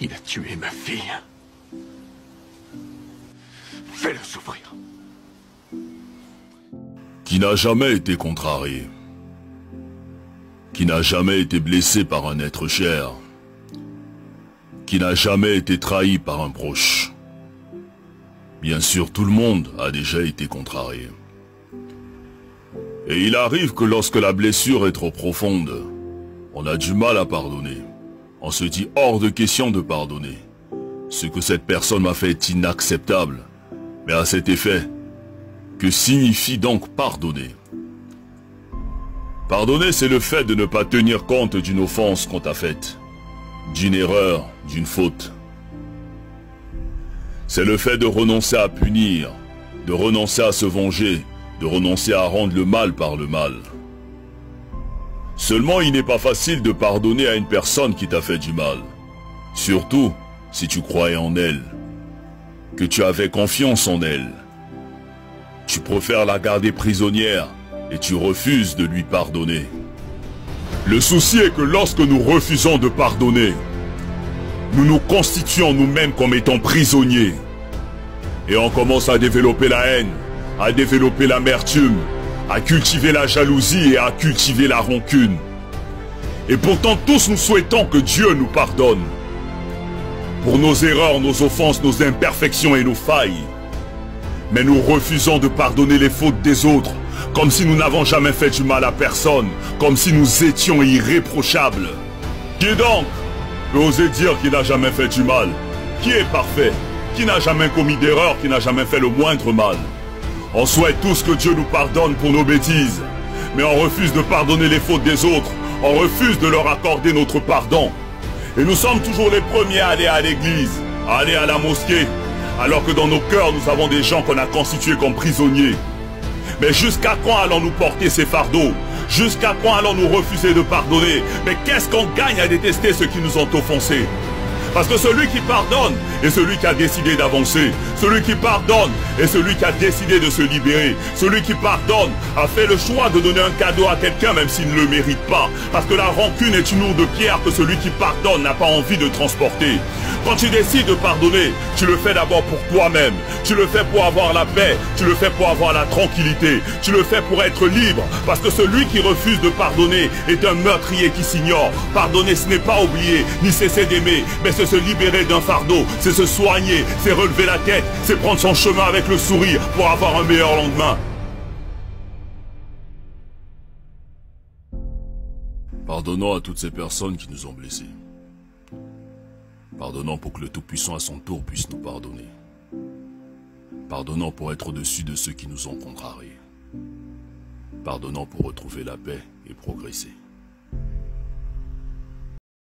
Il a tué ma fille. Fais-le souffrir. Qui n'a jamais été contrarié, qui n'a jamais été blessé par un être cher, qui n'a jamais été trahi par un proche. Bien sûr, tout le monde a déjà été contrarié. Et il arrive que lorsque la blessure est trop profonde, on a du mal à pardonner. On se dit hors de question de pardonner. Ce que cette personne m'a fait est inacceptable. Mais à cet effet, que signifie donc pardonner? Pardonner, c'est le fait de ne pas tenir compte d'une offense qu'on t'a faite, d'une erreur, d'une faute. C'est le fait de renoncer à punir, de renoncer à se venger, de renoncer à rendre le mal par le mal. Seulement, il n'est pas facile de pardonner à une personne qui t'a fait du mal. Surtout, si tu croyais en elle, que tu avais confiance en elle. Tu préfères la garder prisonnière et tu refuses de lui pardonner. Le souci est que lorsque nous refusons de pardonner, nous nous constituons nous-mêmes comme étant prisonniers. Et on commence à développer la haine, à développer l'amertume, à cultiver la jalousie et à cultiver la rancune. Et pourtant tous nous souhaitons que Dieu nous pardonne. Pour nos erreurs, nos offenses, nos imperfections et nos failles. Mais nous refusons de pardonner les fautes des autres, comme si nous n'avons jamais fait du mal à personne, comme si nous étions irréprochables. Qui donc peut oser dire qu'il n'a jamais fait du mal? Qui est parfait? Qui n'a jamais commis d'erreur? Qui n'a jamais fait le moindre mal? On souhaite tous que Dieu nous pardonne pour nos bêtises, mais on refuse de pardonner les fautes des autres, on refuse de leur accorder notre pardon. Et nous sommes toujours les premiers à aller à l'église, à aller à la mosquée, alors que dans nos cœurs, nous avons des gens qu'on a constitués comme prisonniers. Mais jusqu'à quand allons-nous porter ces fardeaux? Jusqu'à quand allons-nous refuser de pardonner? Mais qu'est-ce qu'on gagne à détester ceux qui nous ont offensés? Parce que celui qui pardonne est celui qui a décidé d'avancer. Celui qui pardonne est celui qui a décidé de se libérer. Celui qui pardonne a fait le choix de donner un cadeau à quelqu'un même s'il ne le mérite pas. Parce que la rancune est une lourde pierre que celui qui pardonne n'a pas envie de transporter. Quand tu décides de pardonner, tu le fais d'abord pour toi-même. Tu le fais pour avoir la paix. Tu le fais pour avoir la tranquillité. Tu le fais pour être libre. Parce que celui qui refuse de pardonner est un meurtrier qui s'ignore. Pardonner, ce n'est pas oublier, ni cesser d'aimer, mais c'est se libérer d'un fardeau, c'est se soigner, c'est relever la tête, c'est prendre son chemin avec le sourire pour avoir un meilleur lendemain. Pardonnons à toutes ces personnes qui nous ont blessés. Pardonnons pour que le Tout-Puissant à son tour puisse nous pardonner. Pardonnons pour être au-dessus de ceux qui nous ont contrariés. Pardonnons pour retrouver la paix et progresser.